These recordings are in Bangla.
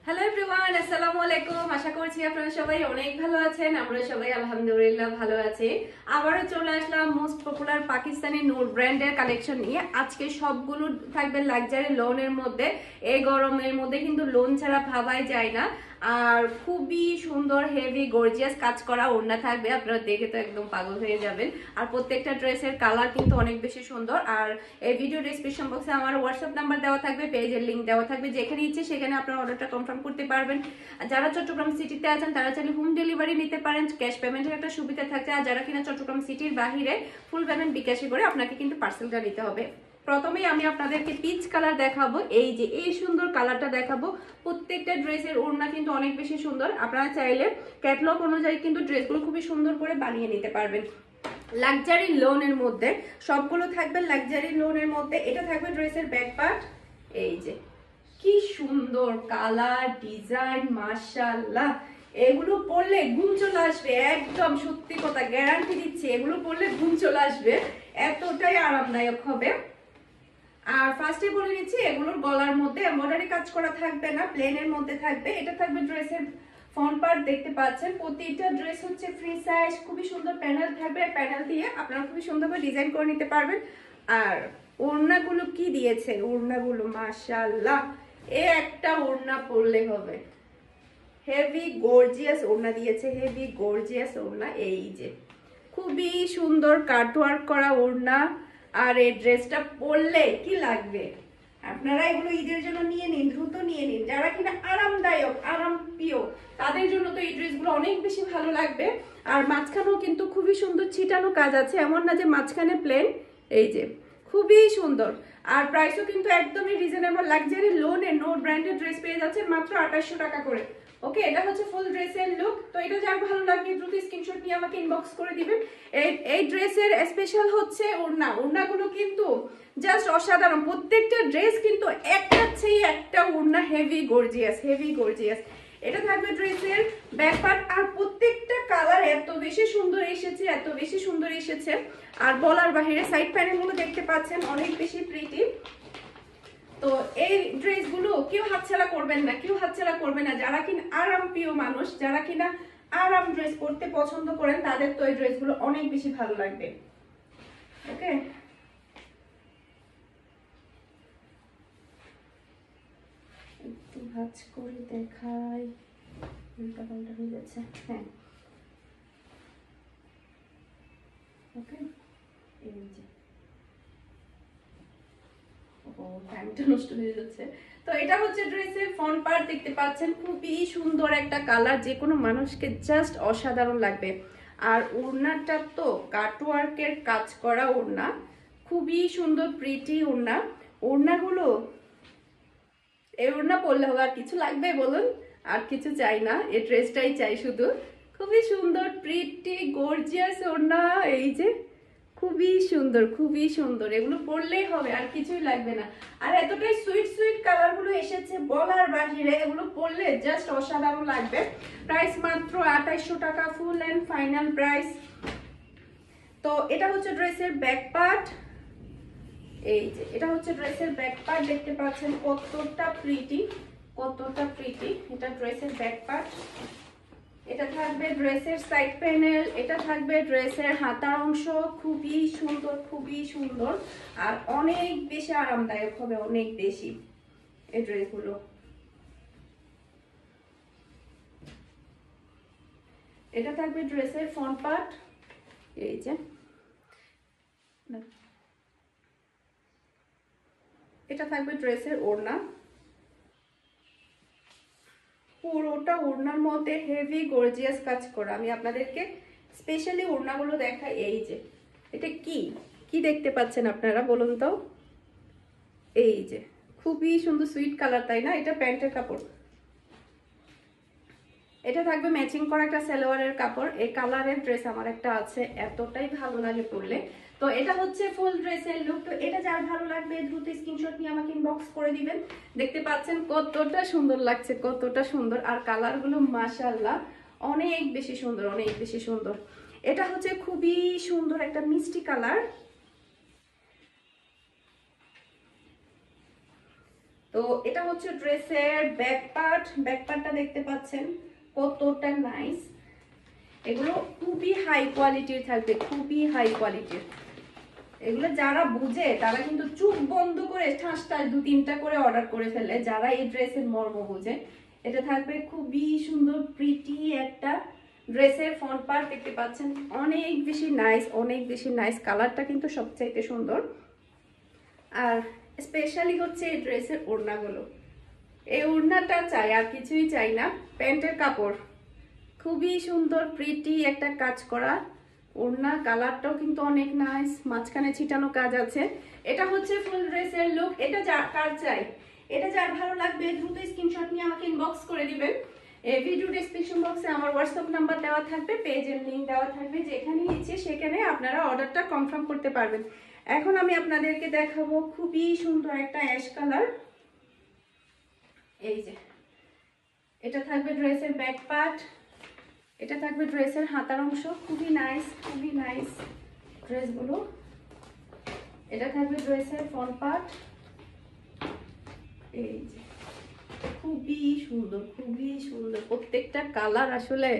হ্যালো এভরিওয়ান, আসসালামু আলাইকুম। আশা করছি আপনারা সবাই অনেক ভালো আছেন। আমরা সবাই আলহামদুলিল্লাহ ভালো আছি। আবারও চলে আসলাম মোস্ট পপুলার পাকিস্তানি নূর ব্র্যান্ডের কালেকশন নিয়ে। আজকে সবগুলো থাকবে লাক্সারি লোনের মধ্যে। এই গরমের মধ্যে কিন্তু লোন ছাড়া ভাবাই যায় না। আর খুবই সুন্দর হেভি গর্জিয়াস কাজ করা ওড়না থাকবে, আপনারা দেখে তো একদম পাগল হয়ে যাবেন। আর প্রত্যেকটা ড্রেসের কালার কিন্তু অনেক বেশি সুন্দর। আর এই ভিডিও ডেসক্রিপশন বক্সে আমার হোয়াটসঅ্যাপ নাম্বার দেওয়া থাকবে, পেজের লিংক দেওয়া থাকবে, যেখানে ইচ্ছে সেখানে আপনার অর্ডারটা কনফার্ম করতে পারবেন। যারা চট্টগ্রাম সিটিতে আছেন তারা চাইলে হোম ডেলিভারি নিতে পারেন, ক্যাশ পেমেন্টের একটা সুবিধা থাকছে। আর যারা কিনা চট্টগ্রাম সিটির বাহিরে ফুল পেমেন্ট বিকাশে করে আপনাকে কিন্তু পার্সেলটা নিতে হবে। প্রথমেই আমি আপনাদেরকে পিচ কালার দেখাবো। এই যে এই সুন্দর কালারটা দেখাবো। প্রত্যেকটা ড্রেসের ওড়না কিন্তু অনেক বেশি সুন্দর। আপনারা চাইলে ক্যাটলগ অনুযায়ী কিন্তু ড্রেসগুলো খুবই সুন্দর করে বানিয়ে নিতে পারবেন। লাক্সারি লোনের মধ্যে সবগুলো থাকবে লাক্সারি লোনের মধ্যে। এটা থাকবে ড্রেসের ব্যাক পার্ট। এই যে কি সুন্দর কালার ডিজাইন, মাশাআল্লাহ। এগুলো পরলে ঘুম চলে আসবে, একদম সত্যি কথা গ্যারান্টি দিচ্ছি। এগুলো পরলে ঘুম চলে আসবে, এতটাই আরামদায়ক হবে। আর ফার্স্টে বলে নিচ্ছি, এগুলোর গলার মধ্যে এমব্রয়ডারি কাজ করা থাকবে না, প্লেনের মধ্যে থাকবে। এটা থাকবে ড্রেসের ফ্রন্ট পার্ট, দেখতে পাচ্ছেন প্রতিটা ড্রেস হচ্ছে ফ্রি সাইজ। খুবই সুন্দর প্যানেল থাকবে, প্যানেল দিয়ে আপনারা খুবই সুন্দরভাবে ডিজাইন করে নিতে পারবেন। আর ওড়নাগুলো কি দিয়েছে, ওড়নাগুলো মাশাআল্লাহ। একটা ওড়না পরলে হবে, হেভি গর্জিয়াস ওড়না দিয়েছে, হেভি গর্জিয়াস ওড়না। এই যে খুবই সুন্দর কাটওয়ার্ক করা ওড়না। আর এই ড্রেসটা পরলে কি লাগবে, আপনারা এগুলো ঈদের জন্য নিয়ে নিন, দ্রুত নিয়ে নিন। যারা কিনা আরামদায়ক আরাম প্রিয় তাদের জন্য তো এই ড্রেসগুলো অনেক বেশি ভালো লাগবে। আর মাঝখানেও কিন্তু খুবই সুন্দর ছিটানো কাজ আছে, এমন না যে মাঝখানে প্লেন। এই যে খুবই সুন্দর। আর প্রাইসও কিন্তু একদমই রিজনেবল। লাক্সারি লোনে নোট ব্র্যান্ডের ড্রেস পেয়ে যাচ্ছেন মাত্র 2800 টাকা করে। ওকে, এটা হচ্ছে ফুল ড্রেসের লুক। তো এটা যার ভালো লাগবে দ্রুত স্ক্রিনশট নিয়ে আমাকে ইনবক্স করে দিবেন। এই ড্রেসের স্পেশাল হচ্ছে ওড়না। ওড়নাগুলো কিন্তু জাস্ট অসাধারণ। প্রত্যেকটা ড্রেস কিন্তু একটা চেয়ে একটা ওড়না হেভি গর্জিয়াস, হেভি গর্জিয়াস। এটা থাকবে ড্রেসের ব্যাক পার্ট। আর প্রত্যেকটা কালার এত বেশি সুন্দর এসেছে, এত বেশি সুন্দর এসেছে। আর বলার বাহিরে সাইড প্যানেলগুলো দেখতে পাচ্ছেন অনেক বেশি প্রিটি। তো এই ড্রেসগুলো কেউ হাতছাড়া করবেন না, কেউ হাতছাড়া করবে না। যারা কিনা আরাম প্রিয় মানুষ, যারা কিনা আরাম ড্রেস পরতে পছন্দ করেন, তাদের তো এই ড্রেসগুলো অনেক বেশি ভালো লাগবে। ওকে, একটু ভাঁজ করে দেখাই, উল্টা পাল্টা হয়ে যাচ্ছে। হ্যাঁ, ওকে। এই যে টাইমটা নষ্ট হয়ে যাচ্ছে। তো এটা হচ্ছে ড্রেসের ফ্রন্ট পার্ট, দেখতে পাচ্ছেন খুবই সুন্দর একটা কালার, যে কোনো মানুষকে জাস্ট অসাধারণ লাগবে। আর ওড়নাটা তো কাটওয়ার্কের কাজ করা ওড়না, খুবই সুন্দর প্রিটি ওড়না। ওড়নাগুলো এই ওড়না পরলে হবে, আর কিছু লাগবে বলুন? আর কিছু চাই না, এই ড্রেসটাই চাই শুধু। খুবই সুন্দর প্রিটি গর্জিয়াস ওড়না। এই যে খুবই সুন্দর, খুবই সুন্দর। এগুলো পরলেই হবে, আর কিছুই লাগবে না। আর এতটাই সুইট সুইট কালার গুলো এসেছে বলার বাহিরে, এগুলো পরলে জাস্ট অসাধারণ লাগবে। প্রাইস মাত্র 2800 টাকা, ফুল এন্ড ফাইনাল প্রাইস। তো এটা হচ্ছে ড্রেসের ব্যাক পার্ট। এই যে এটা হচ্ছে ড্রেসের ব্যাক পার্ট, দেখতে পাচ্ছেন কতটা প্রিটি, কতটা প্রিটি। এটা ড্রেসের ব্যাক পার্ট। এটা থাকবে ড্রেসের সাইড প্যানেল, এটা থাকবে ড্রেসের হাতার অংশ। খুবই সুন্দর, খুবই সুন্দর। আর অনেক বেশি আরামদায়ক হবে, অনেক বেশি এই ড্রেসগুলো। এটা থাকবে ড্রেসের ফ্রন্ট পার্ট। এই যে এটা থাকবে ড্রেসের ওড়না। পুরোটা ওড়নার মধ্যে হেভি গর্জিয়াস কাজ করা। আমি আপনাদেরকে স্পেশালি ওড়নাগুলো দেখাই। এই যে এটা কি কি দেখতে পাচ্ছেন আপনারা বলুন তো? এই যে খুবই সুন্দর সুইট কালার, তাই না? এটা প্যান্টের কাপড়। এটা থাকবে ম্যাচিং করা একটা সালোয়ারের কাপড়। এই কালারের ড্রেস আমার একটা আছে, এতটাই ভালো লাগে পরলে। তো এটা হচ্ছে ফুল ড্রেসের লুক। তো এটা যার ভালো লাগবে দ্রুত স্ক্রিনশট নিয়ে আমাকে ইনবক্স করে দিবেন। দেখতে পাচ্ছেন কতটা সুন্দর লাগছে, কতটা সুন্দর। আর কালারগুলো মাশাআল্লাহ অনেক বেশি সুন্দর, অনেক বেশি সুন্দর। এটা হচ্ছে খুবই সুন্দর একটা মিষ্টি কালার। তো এটা হচ্ছে ড্রেসের ব্যাক পার্টটা দেখতে পাচ্ছেন কতটা নাইস। এগুলো খুবই হাই কোয়ালিটির থাকবে, খুবই হাই কোয়ালিটির। এগুলো যারা বুঝে তারা কিন্তু চুপ বন্ধ করে ঠাসটাস 2-3টা করে অর্ডার করে ফেলে, যারা এই ড্রেসের মর্ম বুঝে। এটা থাকবে খুবই সুন্দর প্রিটি একটা ড্রেসের ফ্রন্ট পার্ট দেখতে পাচ্ছেন, অনেক বেশি নাইস, অনেক বেশি নাইস। কালারটা কিন্তু সবচাইতে সুন্দর। আর স্পেশালি হচ্ছে এই ড্রেসের ওড়নাগুলো, এই ওড়নাটা চাই, আর কিছুই চাই না। প্যান্টের কাপড় খুবই সুন্দর প্রিটি একটা কাজ করা ওড়না, কালারটাও কিন্তু অনেক নাইস, মাঝখানে ছিটানো কাজ আছে। এটা হচ্ছে ফুল ড্রেসের লুক। এটা কার চাই, এটা যার ভালো লাগবে দ্রুত স্ক্রিনশট নিয়ে আমাকে ইনবক্স করে দিবেন। এই ভিডিও ডেসক্রিপশন বক্সে আমার হোয়াটসঅ্যাপ নাম্বার দেওয়া থাকবে, পেজের লিংক দেওয়া থাকবে, যেখানে ইচ্ছে সেখানে আপনারা অর্ডারটা কনফার্ম করতে পারবেন। এখন আমি আপনাদেরকে দেখাবো খুবই সুন্দর একটা অ্যাশ কালার। এই যে এটা থাকবে ড্রেসের ব্যাক পার্ট, এটা থাকবে ড্রেসের হাতার অংশ, খুবই নাইস, খুবই নাইস ড্রেসগুলো। এটা থাকবে ড্রেসের ফ্রন্ট পার্ট। এই যে খুবই সুন্দর, খুবই সুন্দর, প্রত্যেকটা কালার আসলে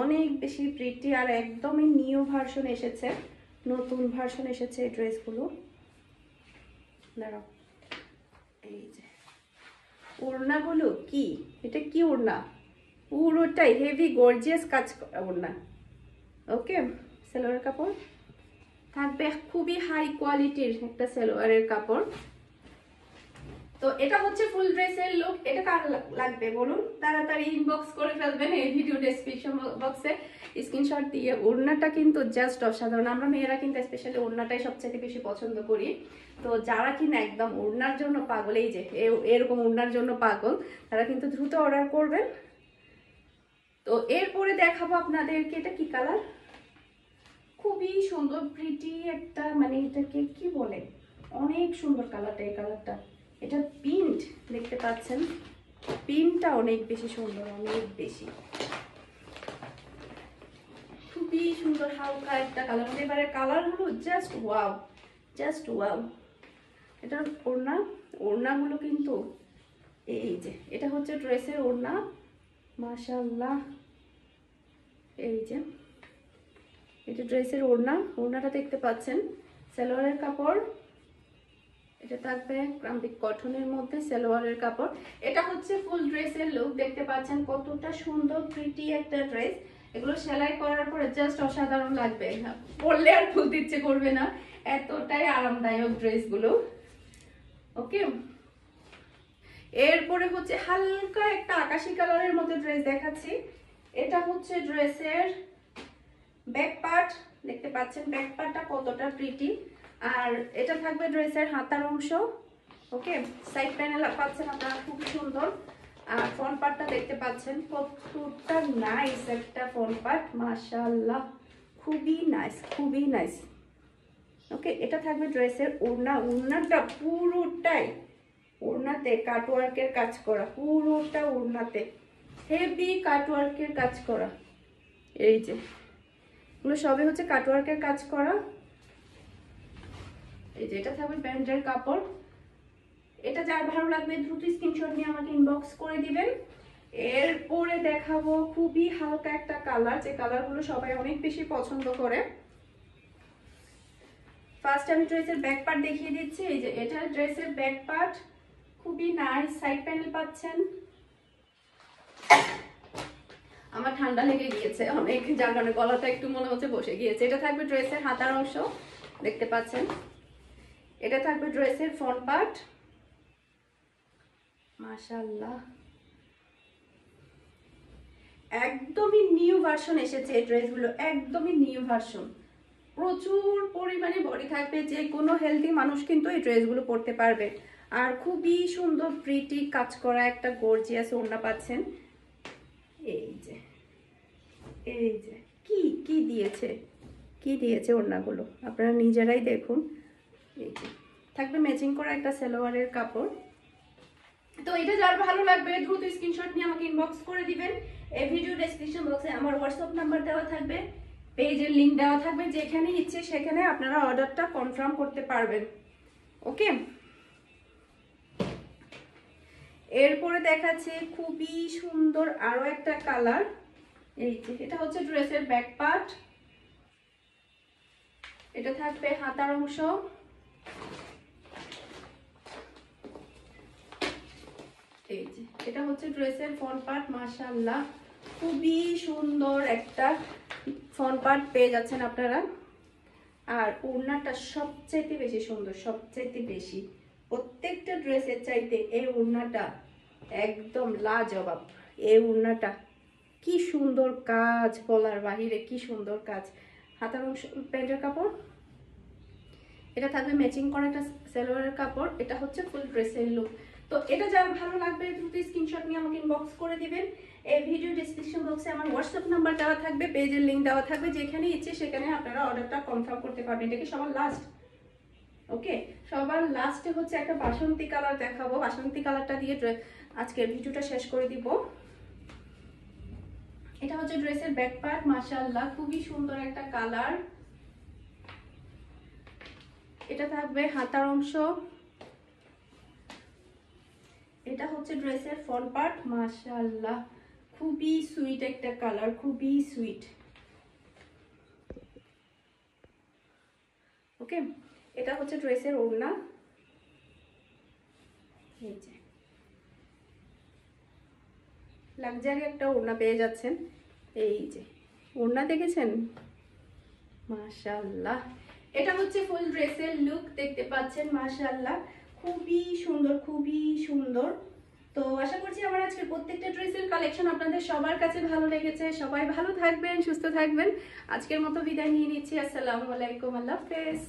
অনেক বেশি প্রিটি। আর একদমই নিউ ভার্সন এসেছে, নতুন ভার্সন এসেছে এই ড্রেসগুলো। দাঁড়াও, এই যে ওড়নাগুলো কি, এটা কি ওড়না, পুরোটাই হেভি গর্জিয়াস কাজ করা ওড়না। ওকে, সালোয়ারের কাপড় থাকবে খুবই হাই কোয়ালিটির একটা সালোয়ারের কাপড়। তো এটা হচ্ছে ফুল ড্রেসের লুক। এটা কার লাগবে বলুন, তাড়াতাড়ি ইনবক্স করে ফেলবেন এই ভিডিও ডেসক্রিপশন বক্সে স্ক্রিনশট দিয়ে। ওড়নাটা কিন্তু জাস্ট অসাধারণ। আমরা মেয়েরা কিন্তু স্পেশালি ওড়নাটাই সবচেয়ে বেশি পছন্দ করি। তো যারা কিনা একদম ওড়নার জন্য পাগল, এই যে এরকম ওড়নার জন্য পাগল, তারা কিন্তু দ্রুত অর্ডার করবেন। তো এরপরে দেখাবো আপনাদেরকে, এটা কি কালার, খুবই সুন্দর প্রিটি একটা, মানে এটাকে কি বলে, অনেক সুন্দর কালারটা। এই কালারটা, এটা পিঙ্ক দেখতে পাচ্ছেন, পিঙ্কটা অনেক বেশি সুন্দর, অনেক বেশি, খুবই সুন্দর হালকা একটা কালার। এবারে কালার হলো জাস্ট ওয়াও, জাস্ট ওয়াও। এটার ওড়নাগুলো কিন্তু এই যে, এটা হচ্ছে ড্রেসের ওড়না, মাশাআল্লাহ। এই যে এটা ড্রেসের ওড়নাটা দেখতে পাচ্ছেন। সালোয়ারের কাপড় এটা থাকবে ক্রাম্পিক কটনের মধ্যে সালোয়ারের কাপড়। এটা হচ্ছে ফুল ড্রেসের লুক, দেখতে পাচ্ছেন কতটা সুন্দর প্রিটি একটা ড্রেস। এগুলো সেলাই করার পরে জাস্ট অসাধারণ লাগবে, পরলে আর খুলতে ইচ্ছে করবে না, এতটাই আরামদায়ক ড্রেসগুলো। ওকে, এরপরে হচ্ছে হালকা একটা আকাশি কালারের মধ্যে ড্রেস দেখাচ্ছি। এটা হচ্ছে ড্রেসের ব্যাক পার্ট, দেখতে পাচ্ছেন ব্যাক পার্টটা কতটা প্রিটি। আর এটা থাকবে ড্রেসের হাতার অংশ। ওকে, সাইড প্যানেল পাচ্ছেন আপনারা, খুব সুন্দর। আর ফ্রন্ট পার্টটা দেখতে পাচ্ছেন কতটা নাইস একটা ফ্রন্ট পার্ট, মাশাআল্লাহ, খুবই নাইস, খুবই নাইস। ওকে, এটা থাকবে ড্রেসের ওড়নাটা পুরোটাই ওড়নাতে কাটওয়ার্কের কাজ করা, পুরোটা ওড়নাতে হেভি কাটওয়ার্কের কাজ করা। এই যে এগুলো সবই হচ্ছে কাটওয়ার্কের কাজ করা। এই যে এটা থাকবে প্যান্টের কাপড়। এটা যার ভালো লাগবে দ্রুত স্ক্রিনশট নিয়ে আমাকে ইনবক্স করে দিবেন। এরপরে দেখাবো খুবই হালকা একটা কালার, যে কালারগুলো সবাই অনেক বেশি পছন্দ করে। ফার্স্ট আমি ড্রেসের ব্যাক পার্ট দেখিয়ে দিচ্ছি। এই যে এটা ড্রেসের ব্যাক পার্ট, খুবই নাইস, সাইড প্যানেল পাচ্ছেন। আমার ঠান্ডা লেগে গিয়েছে অনেক, যার কারণে গলাটা একটু মনে হচ্ছে বসে গিয়েছে। এটা থাকবে ড্রেসের হাতার অংশ, দেখতে পাচ্ছেন। এটা থাকবে ড্রেসের ফ্রন্ট পার্ট, মাশাআল্লাহ, একদমই নিউ ভার্সন এসেছে এই ড্রেসগুলো, একদমই নিউ ভার্সন। প্রচুর পরিমাণে বডি থাকবে, যে কোনো হেলদি মানুষ কিন্তু এই ড্রেসগুলো পরতে পারবে। আর খুবই সুন্দর প্রিটি কাজ করা একটা গর্জিয়াস ওড়না পাচ্ছেন। এই যে কি দিয়েছে ওড়নাগুলো, আপনারা নিজেরাই দেখুন। এই যে থাকবে ম্যাচিং করা একটা সালোয়ারের কাপড়। তো এটা যার ভালো লাগবে দ্রুত স্ক্রিনশট নিয়ে আমাকে ইনবক্স করে দিবেন। এই ভিডিও ডেসক্রিপশন বক্সে আমার হোয়াটসঅ্যাপ নাম্বার দেওয়া থাকবে, পেজের লিংক দেওয়া থাকবে, যেখানে ইচ্ছে সেখানে আপনারা অর্ডারটা কনফার্ম করতে পারবেন। ওকে, এরপরে দেখাচ্ছে খুবই সুন্দর আরো একটা কালার। এই যে এটা হচ্ছে ড্রেসের ব্যাক পার্ট, এটা থাকবে হাতার অংশ। এই যে এটা হচ্ছে ড্রেসের ফ্রন্ট পার্ট। মাশাআল্লাহ খুবই সুন্দর একটা ফ্রন্ট পার্ট পেয়ে যাচ্ছেন আপনারা। আর ওড়নাটা সবচেয়ে বেশি সুন্দর, সবচেয়ে বেশি প্রত্যেকটা ড্রেসের চাইতে এই ওড়নাটা একদম লাজবাব। এই ওড়নাটা কি সুন্দর কাজ, বলার বাহিরে কি সুন্দর কাজ। হাতার অংশ প্যান্টের কাপড়, এটা থাকবে ম্যাচিং করা একটা সালোয়ারের কাপড়। এটা হচ্ছে ফুল ড্রেসের লুক। তো এটা যা ভালো লাগবে দ্রুত স্ক্রিনশট নিয়ে আমাকে ইনবক্স করে দিবেন। এই ভিডিও ডেসক্রিপশন বক্সে আমার হোয়াটসঅ্যাপ নাম্বার দেওয়া থাকবে, পেজের লিংক দেওয়া থাকবে, যেখানে ইচ্ছে সেখানে আপনারা অর্ডারটা কনফার্ম করতে পারবেন। এটা কি সবার লাস্ট? ওকে, সবার লাস্টে হচ্ছে একটা বাসন্তী কালার দেখাবো। বাসন্তী কালারটা দিয়ে আজকের ভিডিওটা শেষ করে দিব। এটা হচ্ছে ড্রেসের ব্যাক পার্ট। মাশাআল্লাহ খুবই সুন্দর একটা কালার। এটা থাকবে হাতার অংশ, এটা হচ্ছে ড্রেসের ফ্রন্ট পার্ট। মাশাআল্লাহ খুবই সুইট একটা কালার, খুবই সুইট। ওকে, এটা হচ্ছে ড্রেসের ওড়না। এই যে লাক্সারি একটা ওড়না পেয়ে যাচ্ছেন। এই যে ওড়না দেখেছেন, মাশাআল্লাহ। এটা হচ্ছে ফুল ড্রেসের লুক, দেখতে পাচ্ছেন। মাশাআল্লাহ খুবই সুন্দর, খুবই সুন্দর। তো আশা করছি আমার আজকের প্রত্যেকটা ড্রেসের কালেকশন আপনাদের সবার কাছে ভালো লেগেছে। সবাই ভালো থাকবেন, সুস্থ থাকবেন। আজকের মতো বিদায় নিয়ে নিচ্ছি। আসসালামু আলাইকুম, আল্লাহ হাফেজ।